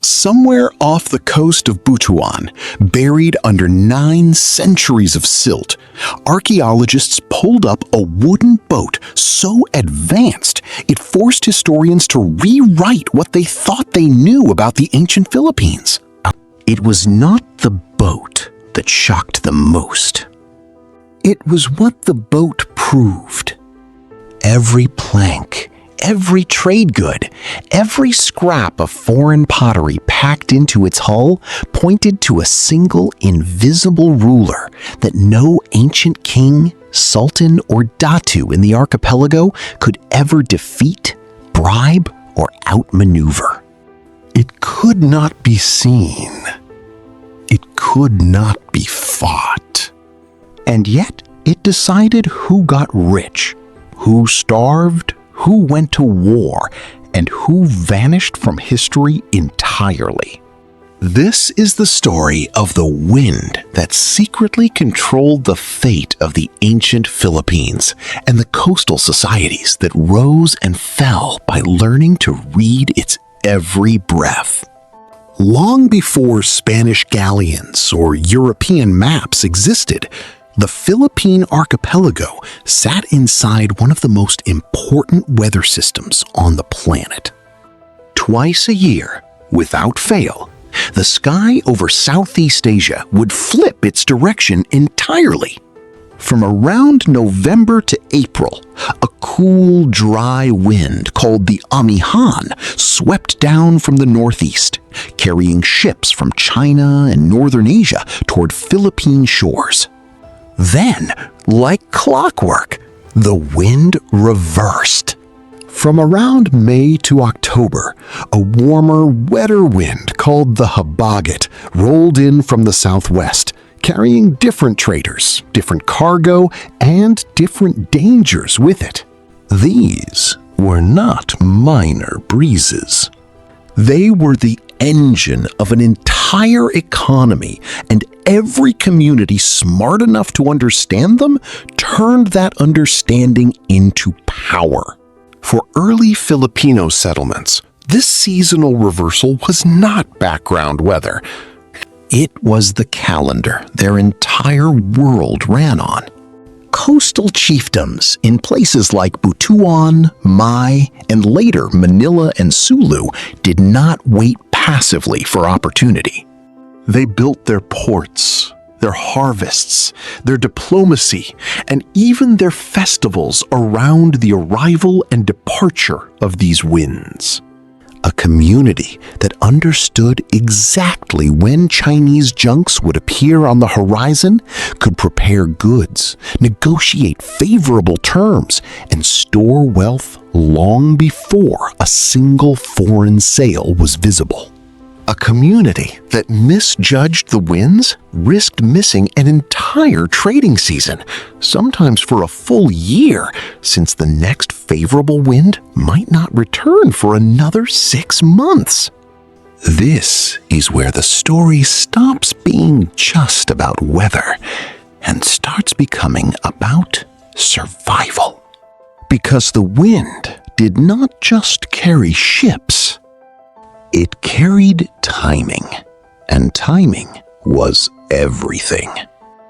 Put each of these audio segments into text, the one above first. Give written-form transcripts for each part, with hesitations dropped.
Somewhere off the coast of Butuan, buried under 9 centuries of silt, archaeologists pulled up a wooden boat so advanced it forced historians to rewrite what they thought they knew about the ancient Philippines. It was not the boat that shocked them most. It was what the boat proved. Every plank, every trade good, every scrap of foreign pottery packed into its hull pointed to a single invisible ruler that no ancient king, sultan, or datu in the archipelago could ever defeat, bribe, or outmaneuver. It could not be seen. It could not be fought. And yet, it decided who got rich, who starved, who went to war, and who vanished from history entirely. This is the story of the wind that secretly controlled the fate of the ancient Philippines and the coastal societies that rose and fell by learning to read its every breath. Long before Spanish galleons or European maps existed, the Philippine archipelago sat inside one of the most important weather systems on the planet. Twice a year, without fail, the sky over Southeast Asia would flip its direction entirely. From around November to April, a cool, dry wind called the amihan swept down from the northeast, carrying ships from China and northern Asia toward Philippine shores. Then, like clockwork, the wind reversed. From around May to October, a warmer, wetter wind called the habagat rolled in from the southwest, carrying different traders, different cargo, and different dangers with it. These were not minor breezes. They were the engine of an entire economy, and every community smart enough to understand them turned that understanding into power. For early Filipino settlements, this seasonal reversal was not background weather. It was the calendar their entire world ran on. Coastal chiefdoms in places like Butuan, Mai, and later Manila and Sulu did not wait passively for opportunity. They built their ports, their harvests, their diplomacy, and even their festivals around the arrival and departure of these winds. A community that understood exactly when Chinese junks would appear on the horizon could prepare goods, negotiate favorable terms, and store wealth long before a single foreign sail was visible. A community that misjudged the winds risked missing an entire trading season, sometimes for a full year, since the next favorable wind might not return for another 6 months. This is where the story stops being just about weather and starts becoming about survival. Because the wind did not just carry ships, it carried timing, and timing was everything.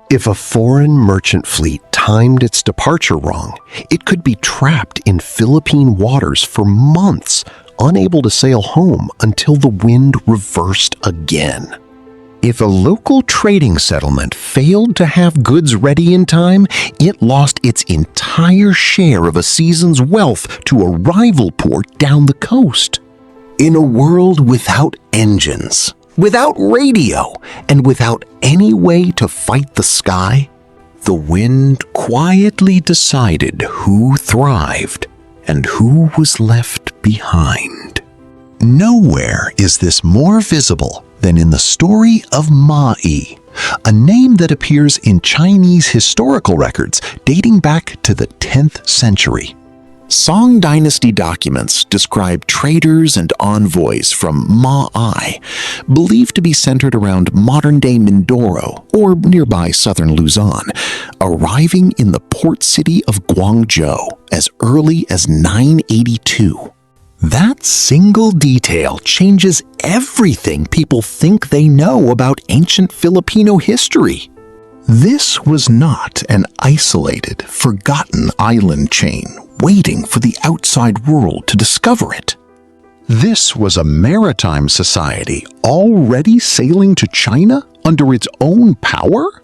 If a foreign merchant fleet timed its departure wrong, it could be trapped in Philippine waters for months, unable to sail home until the wind reversed again. If a local trading settlement failed to have goods ready in time, it lost its entire share of a season's wealth to a rival port down the coast. In a world without engines, without radio, and without any way to fight the sky, the wind quietly decided who thrived and who was left behind. Nowhere is this more visible than in the story of Mai, a name that appears in Chinese historical records dating back to the 10th century. Song dynasty documents describe traders and envoys from Mai, believed to be centered around modern-day Mindoro or nearby southern Luzon, arriving in the port city of Guangzhou as early as 982. That single detail changes everything people think they know about ancient Filipino history. This was not an isolated, forgotten island chain waiting for the outside world to discover it. This was a maritime society already sailing to China under its own power,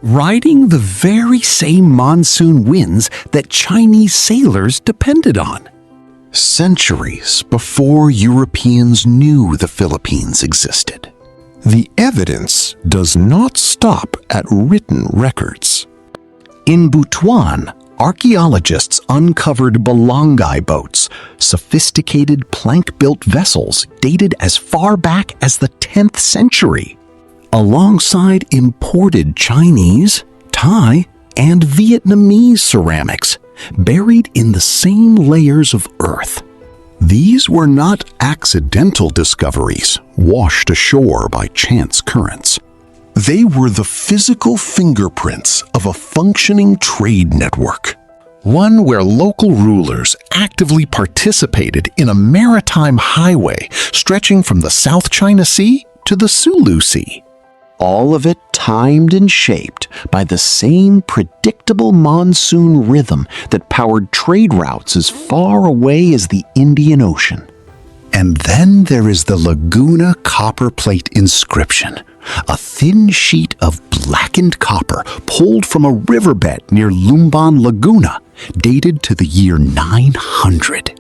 riding the very same monsoon winds that Chinese sailors depended on. Centuries before Europeans knew the Philippines existed. The evidence does not stop at written records. In Butuan, archaeologists uncovered balangay boats, sophisticated plank-built vessels dated as far back as the 10th century, alongside imported Chinese, Thai, and Vietnamese ceramics buried in the same layers of earth. These were not accidental discoveries washed ashore by chance currents. They were the physical fingerprints of a functioning trade network, one where local rulers actively participated in a maritime highway stretching from the South China Sea to the Sulu Sea. All of it timed and shaped by the same predictable monsoon rhythm that powered trade routes as far away as the Indian Ocean. And then there is the Laguna Copperplate Inscription, a thin sheet of blackened copper pulled from a riverbed near Lumban Laguna, dated to the year 900.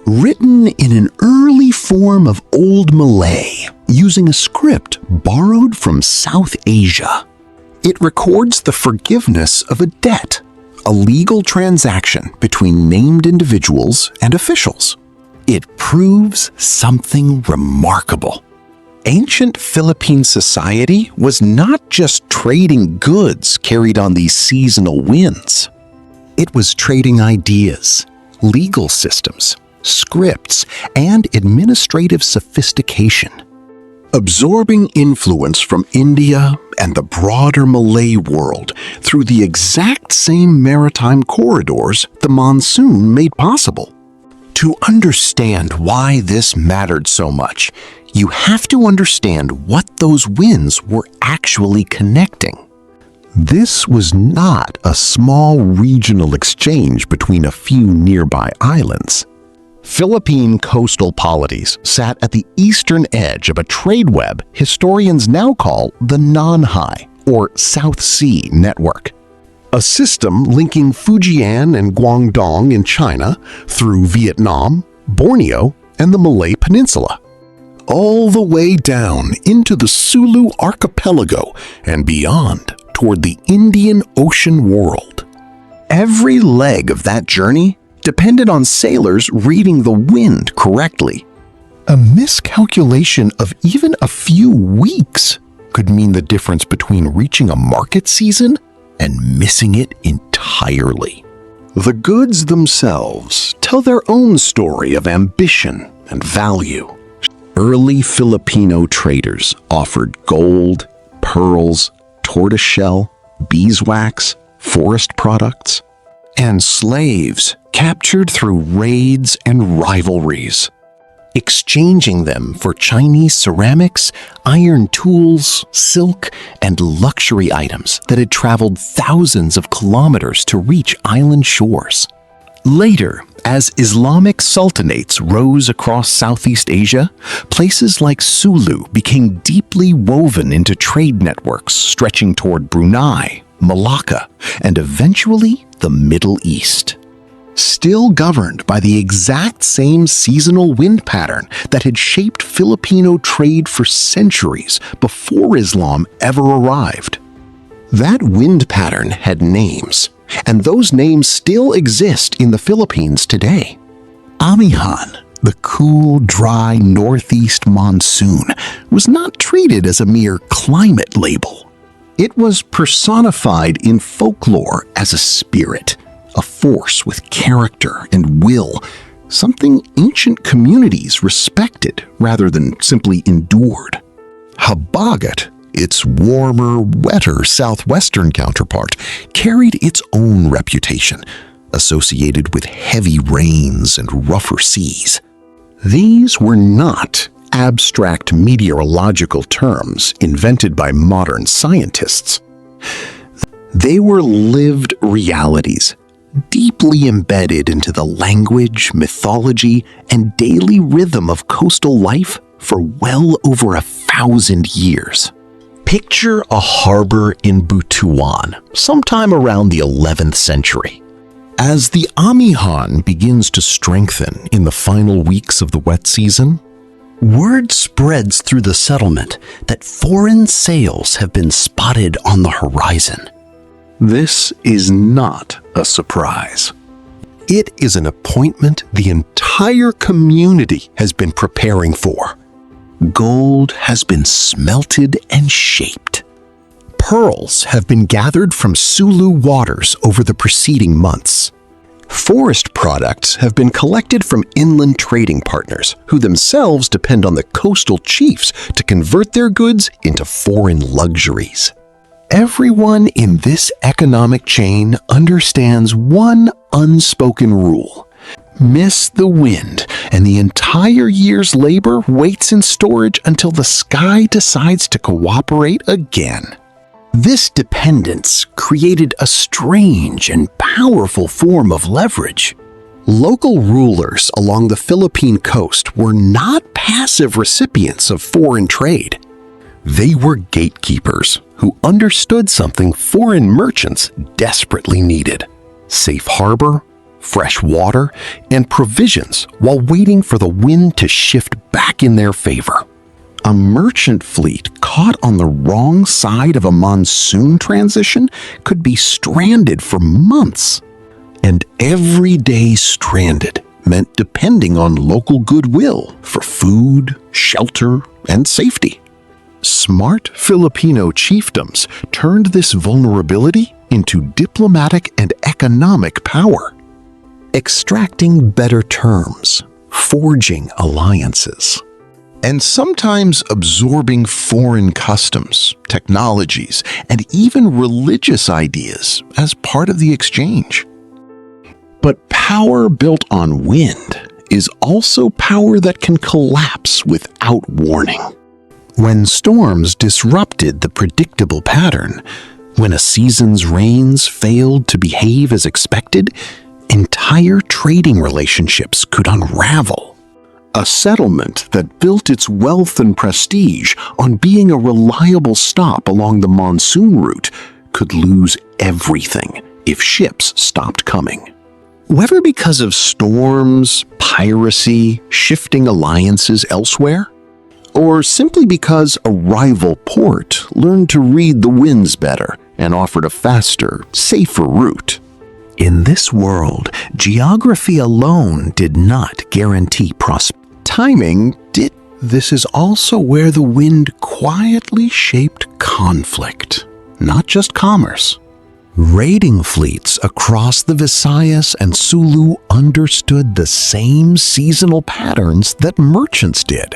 Written in an early form of Old Malay, using a script borrowed from South Asia. It records the forgiveness of a debt, a legal transaction between named individuals and officials. It proves something remarkable. Ancient Philippine society was not just trading goods carried on these seasonal winds. It was trading ideas, legal systems, scripts, and administrative sophistication. Absorbing influence from India and the broader Malay world through the exact same maritime corridors the monsoon made possible. To understand why this mattered so much, you have to understand what those winds were actually connecting. This was not a small regional exchange between a few nearby islands. Philippine coastal polities sat at the eastern edge of a trade web historians now call the Nanhai, or South Sea Network, a system linking Fujian and Guangdong in China through Vietnam, Borneo, and the Malay Peninsula, all the way down into the Sulu archipelago and beyond toward the Indian Ocean world. Every leg of that journey depended on sailors reading the wind correctly. A miscalculation of even a few weeks could mean the difference between reaching a market season and missing it entirely. The goods themselves tell their own story of ambition and value. Early Filipino traders offered gold, pearls, tortoiseshell, beeswax, forest products, and slaves captured through raids and rivalries, exchanging them for Chinese ceramics, iron tools, silk, and luxury items that had traveled thousands of kilometers to reach island shores. Later, as Islamic sultanates rose across Southeast Asia, places like Sulu became deeply woven into trade networks stretching toward Brunei, Malacca, and eventually the Middle East. Still governed by the exact same seasonal wind pattern that had shaped Filipino trade for centuries before Islam ever arrived. That wind pattern had names, and those names still exist in the Philippines today. Amihan, the cool, dry northeast monsoon, was not treated as a mere climate label. It was personified in folklore as a spirit, a force with character and will, something ancient communities respected rather than simply endured. Habagat, its warmer, wetter southwestern counterpart, carried its own reputation, associated with heavy rains and rougher seas. These were not abstract meteorological terms invented by modern scientists. They were lived realities, deeply embedded into the language, mythology, and daily rhythm of coastal life for well over 1,000 years. Picture a harbor in Butuan, sometime around the 11th century. As the amihan begins to strengthen in the final weeks of the wet season, word spreads through the settlement that foreign sails have been spotted on the horizon. This is not a surprise. It is an appointment the entire community has been preparing for. Gold has been smelted and shaped. Pearls have been gathered from Sulu waters over the preceding months. Forest products have been collected from inland trading partners who themselves depend on the coastal chiefs to convert their goods into foreign luxuries. Everyone in this economic chain understands one unspoken rule. Miss the wind, and the entire year's labor waits in storage until the sky decides to cooperate again. This dependence created a strange and powerful form of leverage. Local rulers along the Philippine coast were not passive recipients of foreign trade. They were gatekeepers who understood something foreign merchants desperately needed: safe harbor, fresh water, and provisions while waiting for the wind to shift back in their favor. A merchant fleet caught on the wrong side of a monsoon transition could be stranded for months. And every day stranded meant depending on local goodwill for food, shelter, and safety. Smart Filipino chiefdoms turned this vulnerability into diplomatic and economic power, extracting better terms, forging alliances, and sometimes absorbing foreign customs, technologies, and even religious ideas as part of the exchange. But power built on wind is also power that can collapse without warning. When storms disrupted the predictable pattern, when a season's rains failed to behave as expected, entire trading relationships could unravel. A settlement that built its wealth and prestige on being a reliable stop along the monsoon route could lose everything if ships stopped coming. Whether because of storms, piracy, shifting alliances elsewhere, or simply because a rival port learned to read the winds better and offered a faster, safer route. In this world, geography alone did not guarantee prosperity. Timing did. This is also where the wind quietly shaped conflict, not just commerce. Raiding fleets across the Visayas and Sulu understood the same seasonal patterns that merchants did,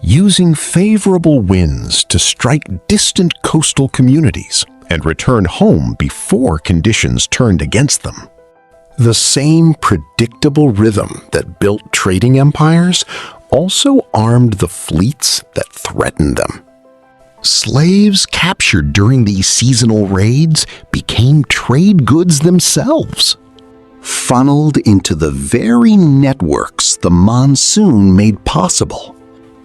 using favorable winds to strike distant coastal communities and return home before conditions turned against them. The same predictable rhythm that built trading empires also armed the fleets that threatened them. Slaves captured during these seasonal raids became trade goods themselves, funneled into the very networks the monsoon made possible.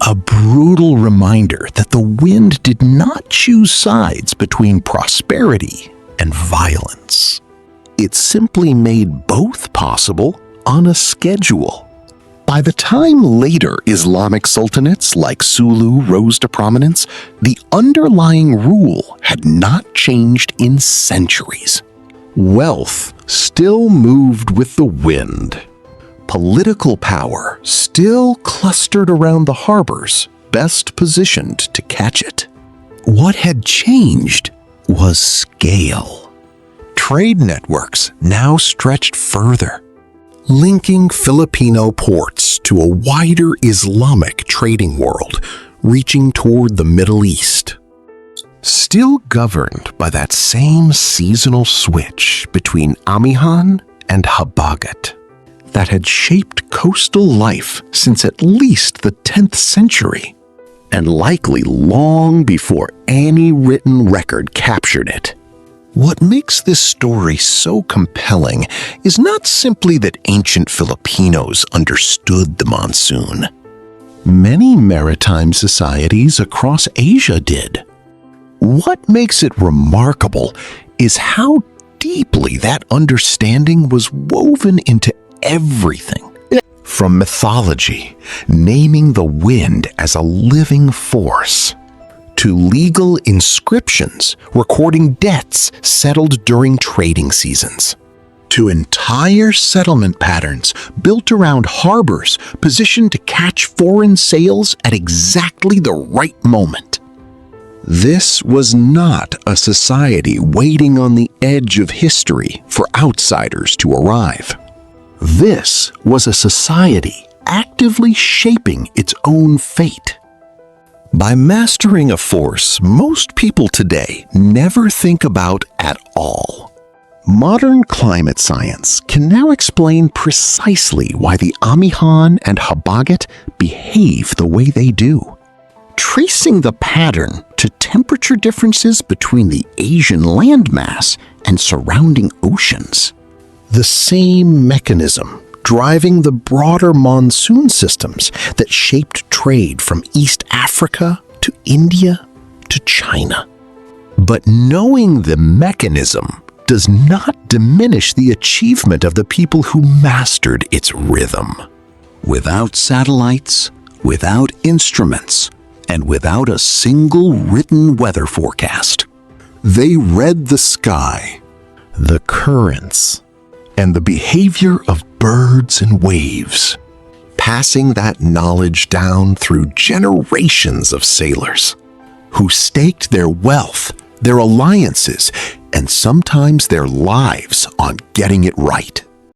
A brutal reminder that the wind did not choose sides between prosperity and violence. It simply made both possible on a schedule. By the time later Islamic sultanates like Sulu rose to prominence, the underlying rule had not changed in centuries. Wealth still moved with the wind. Political power still clustered around the harbors best positioned to catch it. What had changed was scale. Trade networks now stretched further, linking Filipino ports to a wider Islamic trading world reaching toward the Middle East. Still governed by that same seasonal switch between amihan and habagat. that had shaped coastal life since at least the 10th century, and likely long before any written record captured it. What makes this story so compelling is not simply that ancient Filipinos understood the monsoon. Many maritime societies across Asia did. What makes it remarkable is how deeply that understanding was woven into everything. From mythology, naming the wind as a living force, to legal inscriptions recording debts settled during trading seasons, to entire settlement patterns built around harbors positioned to catch foreign sails at exactly the right moment. This was not a society waiting on the edge of history for outsiders to arrive. This was a society actively shaping its own fate. By mastering a force most people today never think about at all, modern climate science can now explain precisely why the amihan and habagat behave the way they do. Tracing the pattern to temperature differences between the Asian landmass and surrounding oceans. The same mechanism driving the broader monsoon systems that shaped trade from East Africa to India to China. But knowing the mechanism does not diminish the achievement of the people who mastered its rhythm. Without satellites, without instruments, and without a single written weather forecast, they read the sky, the currents, and the behavior of birds and waves, passing that knowledge down through generations of sailors who staked their wealth, their alliances, and sometimes their lives on getting it right.